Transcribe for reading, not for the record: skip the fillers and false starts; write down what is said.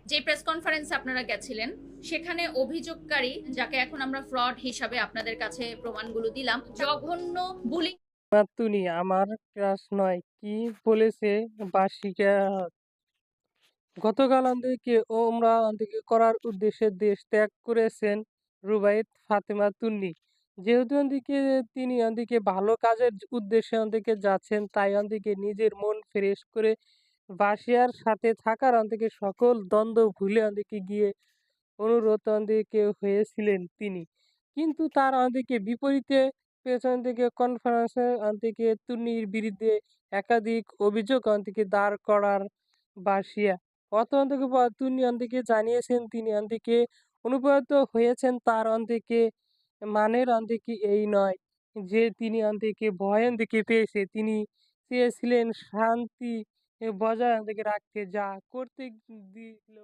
যে প্রেস কনফারেন্সে আপনারা গেছিলেন সেখানে অভিযোগকারী, যাকে এখন আমরা ফ্রড হিসাবে আপনাদের কাছে প্রমাণগুলো দিলাম, জঘন্য বুলি তুনি আমার ক্রাশ নয় কি বলেছে বার্ষিকা গতকাল আমাদেরকে ওমরা আমাদেরকে করার উদ্দেশ্যে দেশ ত্যাগ করেছেন রুবাইত ফাতেমা তুন্নি। যেহেতু ওদিকে তিনি ওদিকে ভালো কাজের উদ্দেশ্যে ওদিকে যাচ্ছেন, তাই ওদিকে নিজের মন ফ্রেশ করে বাসিয়ার সাথে থাকার ওদিকে সকল দ্বন্দ্ব ভুলে ওদিকে গিয়ে অনুরোধ ওদিকে হয়েছিলেন তিনি। কিন্তু তার ওদিকে বিপরীতে পেছন থেকে কনফারেন্সে ওদিকে তুন্নির বিরুদ্ধে একাধিক অভিযোগ ওদিকে দাঁড় করার বাসিয়া। অতঃপর তিনি অন্দিকে জানিয়েছেন তিনি অন্দিকে অনুপ্রাণিত হয়েছেন তার অন্দিকে মানের অন্দিকে এই নয় যে তিনি অন্দিকে ভয় অন্দিকে পেয়েছে। তিনি চেয়েছিলেন শান্তি বজায় অন্দিকে রাখতে যা করতে দিল